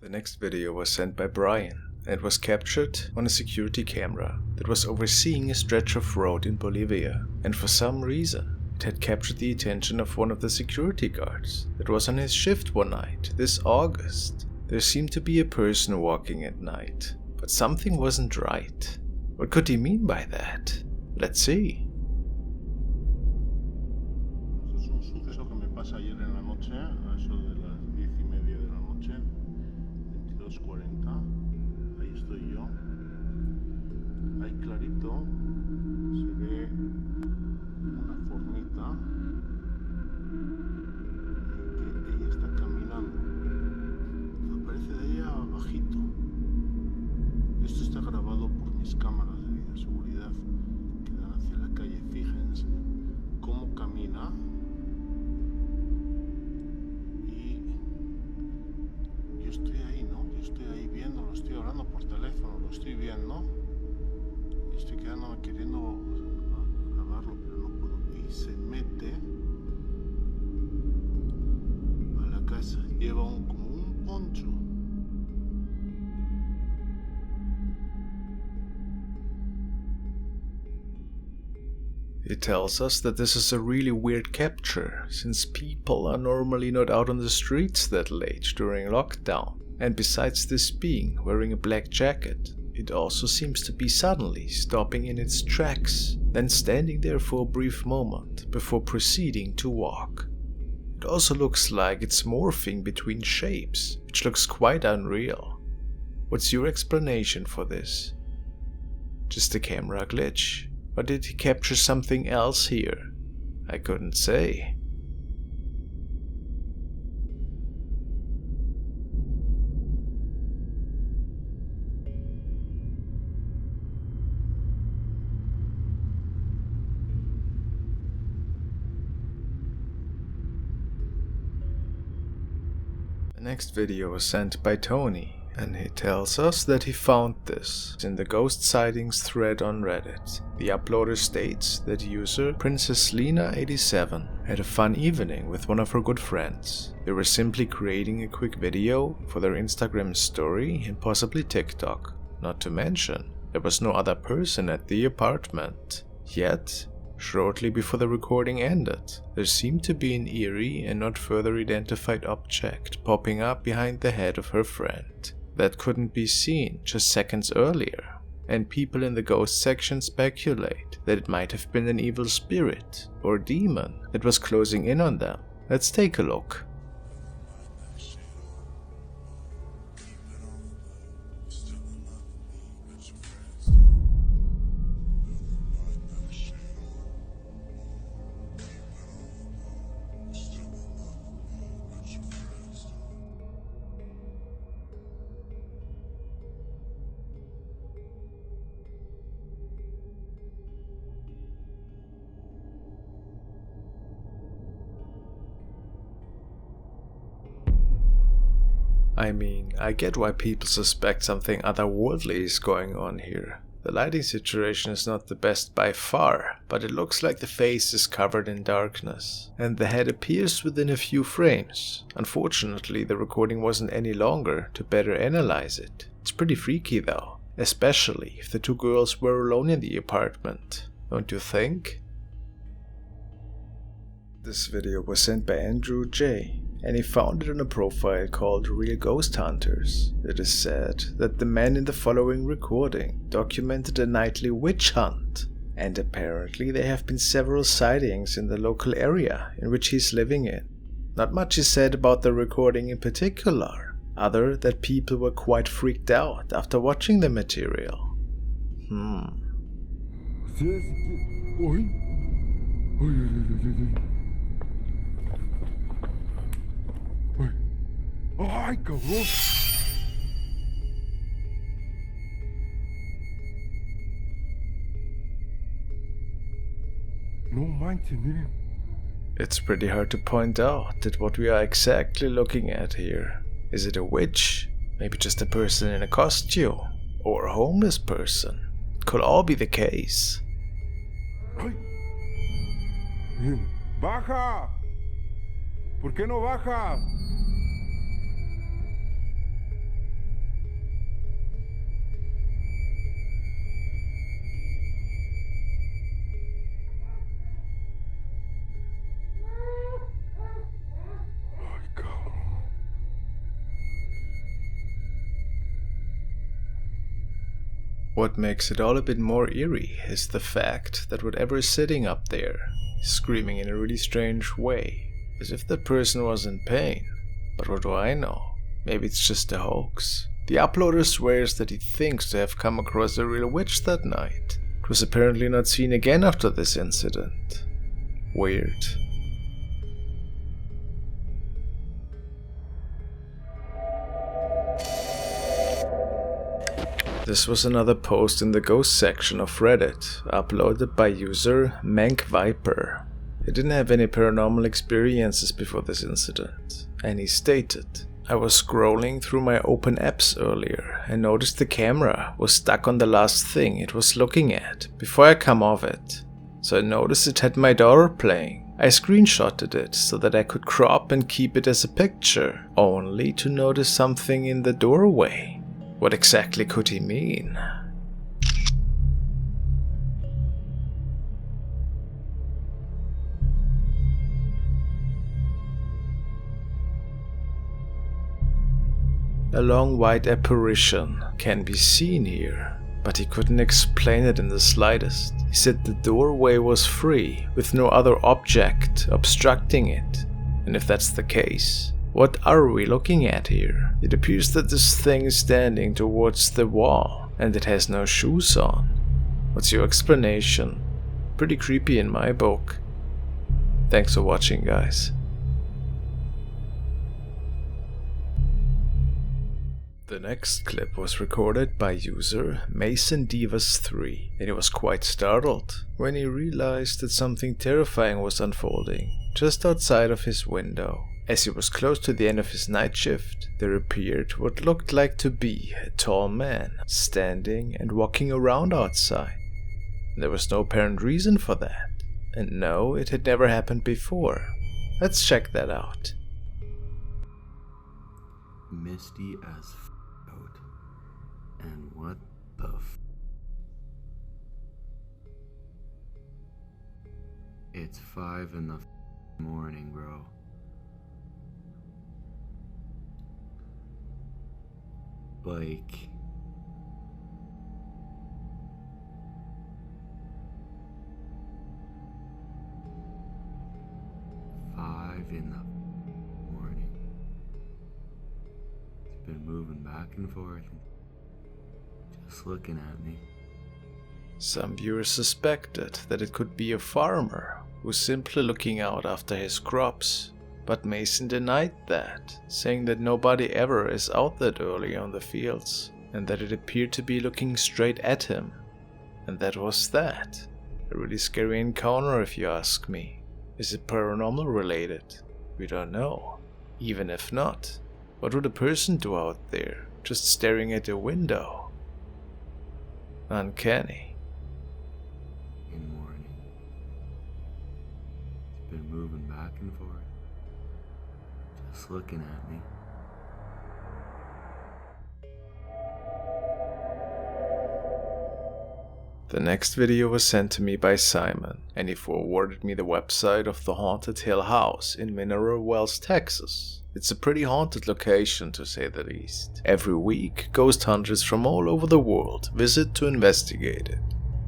The next video was sent by Brian and was captured on a security camera that was overseeing a stretch of road in Bolivia, and for some reason it had captured the attention of one of the security guards that was on his shift one night this August. There seemed to be a person walking at night, but something wasn't right. What could he mean by that? Let's see. Es un suceso que me pasa ayer en la noche, a eso de las 10:30 de la noche, 22:40. Ahí estoy yo. Ahí clarito se ve una formita que ella está caminando. Aparece de ella abajito. Esto está grabado por mis cámaras de videoseguridad que dan hacia la calle. Fíjense cómo camina. Yo estoy ahí, ¿no? Yo estoy ahí viendo, lo estoy hablando por teléfono, lo estoy viendo. Y estoy quedándome queriendo grabarlo, pero no puedo. Y se mete a la casa. Lleva como un poncho. It tells us that this is a really weird capture, since people are normally not out on the streets that late during lockdown, and besides this being wearing a black jacket, it also seems to be suddenly stopping in its tracks, then standing there for a brief moment before proceeding to walk. It also looks like it's morphing between shapes, which looks quite unreal. What's your explanation for this? Just a camera glitch? Or did he capture something else here? I couldn't say. The next video was sent by Tony, and he tells us that he found this in the ghost sightings thread on Reddit. The uploader states that user Princess Lena87 had a fun evening with one of her good friends. They were simply creating a quick video for their Instagram story and possibly TikTok. Not to mention, there was no other person at the apartment. Yet, shortly before the recording ended, there seemed to be an eerie and not further identified object popping up behind the head of her friend that couldn't be seen just seconds earlier, and people in the ghost section speculate that it might have been an evil spirit or demon that was closing in on them. Let's take a look. I mean, I get why people suspect something otherworldly is going on here. The lighting situation is not the best by far, but it looks like the face is covered in darkness, and the head appears within a few frames. Unfortunately, the recording wasn't any longer to better analyze it. It's pretty freaky though, especially if the two girls were alone in the apartment, don't you think? This video was sent by Andrew J, and he found it on a profile called Real Ghost Hunters. It is said that the man in the following recording documented a nightly witch hunt, and apparently there have been several sightings in the local area in which he's living in. Not much is said about the recording in particular, other that people were quite freaked out after watching the material. ¡Ay, cabrón! No manches, miren. It's pretty hard to point out that what we are exactly looking at here. Is it a witch? Maybe just a person in a costume? Or a homeless person? It could all be the case. ¡Ay! Miren, ¡baja! ¿Por qué no bajas? What makes it all a bit more eerie is the fact that whatever is sitting up there is screaming in a really strange way, as if that person was in pain. But what do I know? Maybe it's just a hoax. The uploader swears that he thinks to have come across a real witch that night. It was apparently not seen again after this incident. Weird. This was another post in the ghost section of Reddit, uploaded by user MankViper. He didn't have any paranormal experiences before this incident, and he stated, "I was scrolling through my open apps earlier and noticed the camera was stuck on the last thing it was looking at before I come off it. So I noticed it had my daughter playing. I screenshotted it so that I could crop and keep it as a picture, only to notice something in the doorway." What exactly could he mean? A long white apparition can be seen here, but he couldn't explain it in the slightest. He said the doorway was free, with no other object obstructing it. And if that's the case, what are we looking at here? It appears that this thing is standing towards the wall, and it has no shoes on. What's your explanation? Pretty creepy in my book. Thanks for watching, guys. The next clip was recorded by user MasonDivas3, and he was quite startled when he realized that something terrifying was unfolding just outside of his window. As he was close to the end of his night shift, there appeared what looked like to be a tall man standing and walking around outside. There was no apparent reason for that, and no, it had never happened before. Let's check that out. Misty as out. And what the It's 5 in the morning, bro. Like, in the morning. It's been moving back and forth, just looking at me. Some viewers suspected that it could be a farmer who's simply looking out after his crops, but Mason denied that, saying that nobody ever is out that early on the fields, and that it appeared to be looking straight at him. And that was that. A really scary encounter, if you ask me. Is it paranormal related? We don't know. Even if not, what would a person do out there, just staring at a window? Uncanny. In morning. It's been moving back and forth, just looking at me. The next video was sent to me by Simon, and he forwarded me the website of the Haunted Hill House in Mineral Wells, Texas. It's a pretty haunted location, to say the least. Every week, ghost hunters from all over the world visit to investigate it.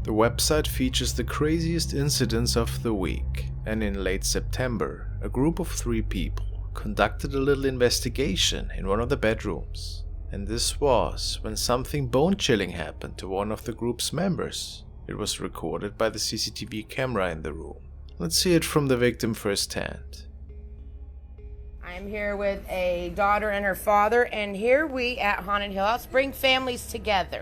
The website features the craziest incidents of the week, and in late September, a group of 3 people conducted a little investigation in one of the bedrooms. And this was when something bone-chilling happened to one of the group's members. It was recorded by the CCTV camera in the room. Let's see it from the victim firsthand. I'm here with a daughter and her father, and here we at Haunted Hill House bring families together.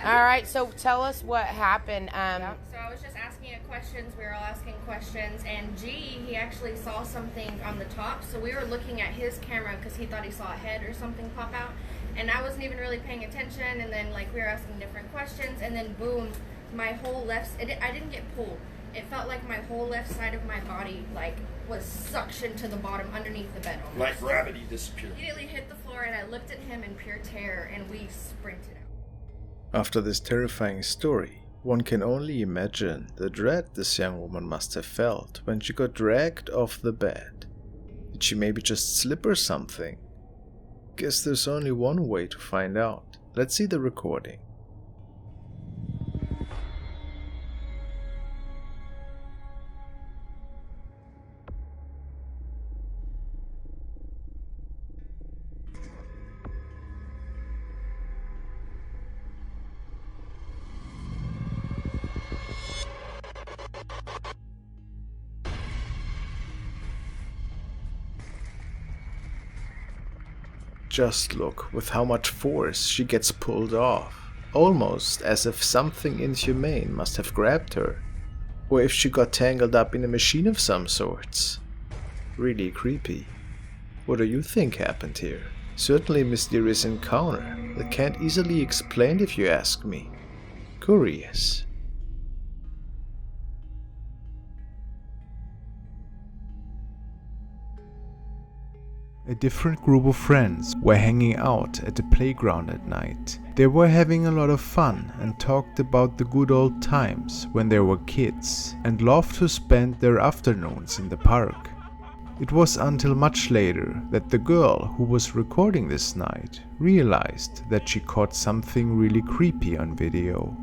All right, so tell us what happened. So I was just asking questions, we were all asking questions, and G, he actually saw something on the top, so we were looking at his camera because he thought he saw a head or something pop out, and I wasn't even really paying attention, and then like we were asking different questions, and then boom, my whole left, I didn't get pulled. It felt like my whole left side of my body like was suctioned to the bottom underneath the bed. Almost. Like gravity disappeared. Immediately hit the floor, and I looked at him in pure terror, and we sprinted out. After this terrifying story, one can only imagine the dread this young woman must have felt when she got dragged off the bed. Did she maybe just slip or something? Guess there's only one way to find out. Let's see the recording. Just look with how much force she gets pulled off, almost as if something inhumane must have grabbed her, or if she got tangled up in a machine of some sorts. Really creepy. What do you think happened here? Certainly a mysterious encounter that can't easily be explained if you ask me. Curious. A different group of friends were hanging out at the playground at night. They were having a lot of fun and talked about the good old times when they were kids and loved to spend their afternoons in the park. It was until much later that the girl who was recording this night realized that she caught something really creepy on video.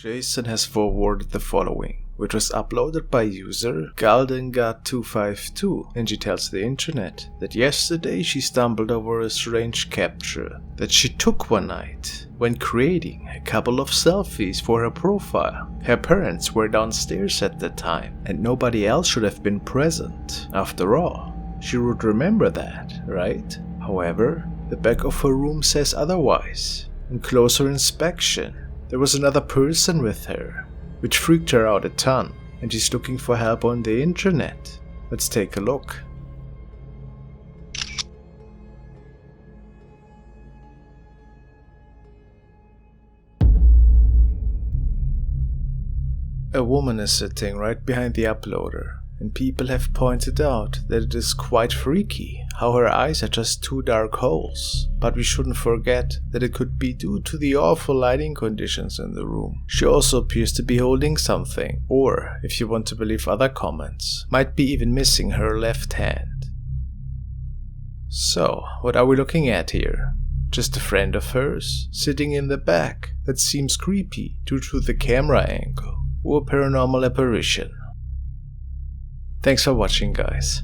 Jason has forwarded the following, which was uploaded by user Galdengat252, and she tells the internet that yesterday she stumbled over a strange capture that she took one night when creating a couple of selfies for her profile. Her parents were downstairs at the time and nobody else should have been present. After all, she would remember that, right? However, the back of her room says otherwise. On closer inspection, there was another person with her, which freaked her out a ton, and she's looking for help on the internet. Let's take a look. A woman is sitting right behind the uploader, and people have pointed out that it is quite freaky how her eyes are just two dark holes. But we shouldn't forget that it could be due to the awful lighting conditions in the room. She also appears to be holding something, or, if you want to believe other comments, might be even missing her left hand. So, what are we looking at here? Just a friend of hers, sitting in the back, that seems creepy due to the camera angle, or a paranormal apparition? Thanks for watching, guys.